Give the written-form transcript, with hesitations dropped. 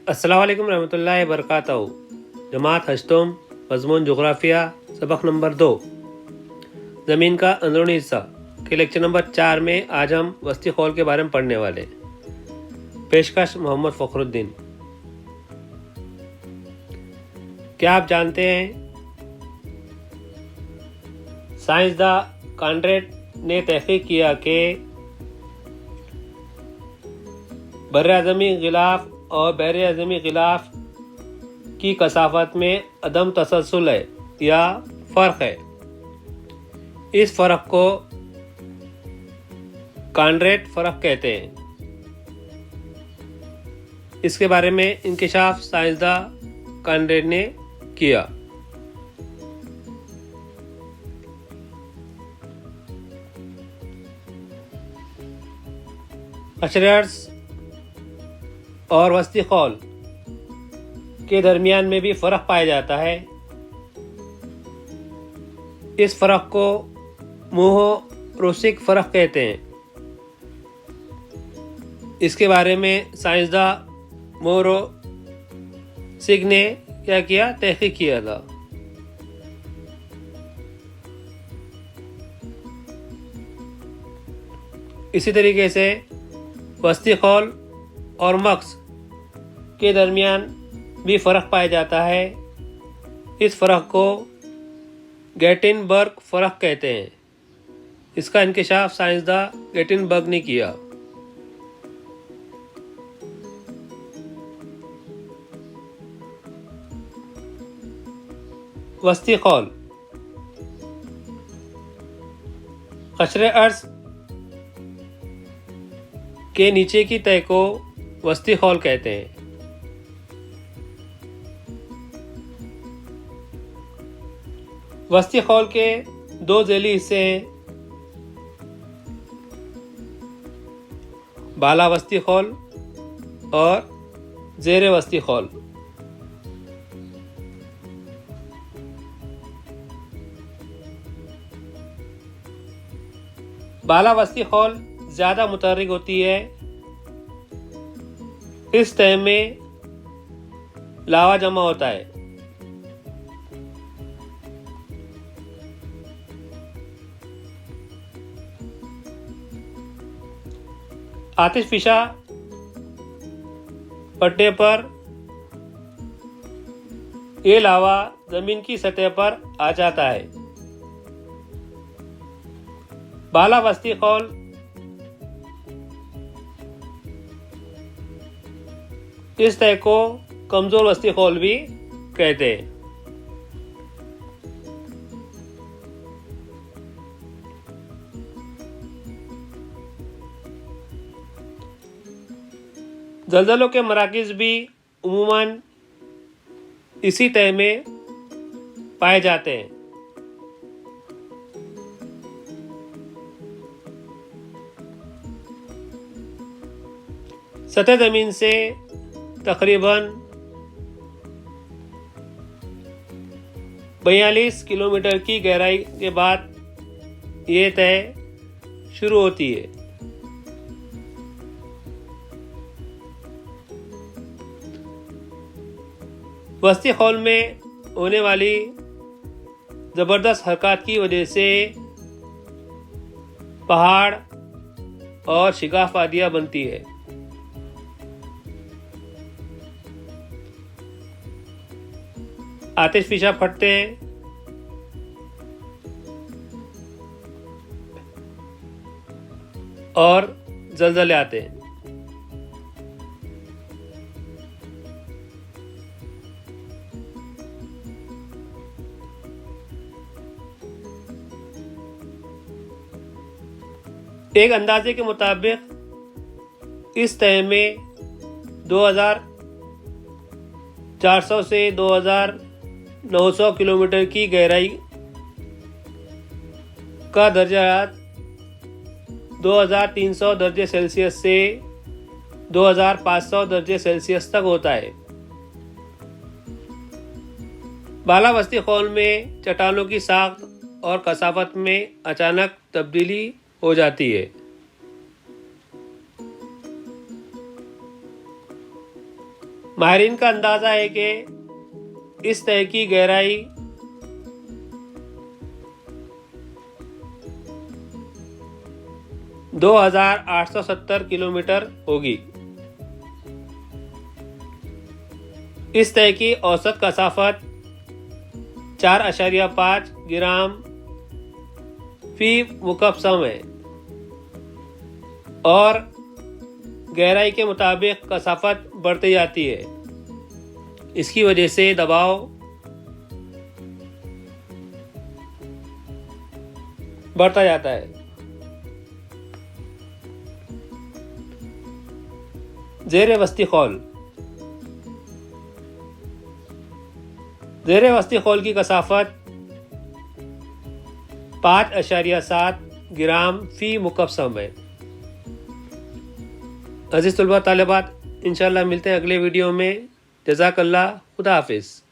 अस्सलाम वालेकुम रहमतुल्लाहि वबरकातुहू। जमात हश्तुम मज़मून जोग्राफिया सबक नंबर 2 ज़मीन का अंदरूनी हिस्सा के लेक्चर नंबर 4 में आज हम वस्ती खौल के बारे में पढ़ने वाले। पेशकश मोहम्मद फ़खरुद्दीन। क्या आप जानते हैं साइंसदां कॉनरेड ने तहकीक किया कि बर्र-ए-आज़मी गिलाफ और बैर-ए-आज़मी गिलाफ की कसाफत में अदम तसलसल है या फ़र्क है। इस फ़र्क को कॉनरेड फ़र्क कहते हैं। इसके बारे में इंकिशाफ साइंसदां कॉनरेड ने किया। हशरे अर्ज़ और वस्ती खौल के दरमियान में भी फ़र्क पाया जाता है। इस फ़र्क को मोहरोसिक फ़र्क कहते हैं। इसके बारे में साइंसदां मोहरोसिक ने क्या किया, तहकीक किया था। इसी तरीके से वस्ती खौल और मक्स के दरमियान भी फ़र्क पाया जाता है। इस फ़र्क को गेटिनबर्ग फ़र्क कहते हैं। इसका इंकिशाफ साइंसदां गेटिनबर्ग ने किया। वस्ती खौल हशरे अर्ज़ के नीचे की तय को वस्ती खौल कहते हैं। वस्ती खौल के दो झेली हिस्से हैं, बाला वस्ती खौल और ज़ेरे वस्ती खौल। बाला वस्ती खौल ज़्यादा मुतहर्रिक होती है। इस तह में लावा जमा होता है। आतिशफिशा पड़ने पर ये लावा जमीन की सतह पर आ जाता है। बाला वस्ती खौल इस तह को कमजोर वस्ती खौल भी कहते हैं। ज़लज़लों के मराकिज़ भी उमूमन इसी तह में पाए जाते हैं। सतह ज़मीन से तकरीबन 42 किलोमीटर की गहराई के बाद ये तह शुरू होती है। वस्ती खौल में होने वाली ज़बरदस्त हरकत की वजह से पहाड़ और शिगाफ वादियाँ बनती है। आतिशफिशा फटते हैं और ज़लज़ले आते हैं। एक अंदाजे के मुताबिक इस तह में 2400 से 2900 किलोमीटर की गहराई का दर्जा 2300 दर्जे सेल्सियस से 2500 दर्जे सेल्सियस तक होता है। बाला वस्ती खौल में चट्टानों की साख्त और कसाफत में अचानक तब्दीली हो जाती है। माहिरीन का अंदाज़ा है कि इस तह की गहराई 2870 किलोमीटर होगी। इस तह की औसत कसाफत 4.5 ग्राम फी मुकअब सम है और गहराई के मुताबिक कसाफत बढ़ती जाती है। इसकी वजह से दबाव बढ़ता जाता है। ज़ेरे वस्ती खौल की कसाफत 5.7 ग्राम फी मुकअब सम है। अज़ीज़ तलबा तालिबात, इंशाअल्लाह मिलते हैं अगले वीडियो में। जज़ाकल्लाह, खुदा हाफिज़।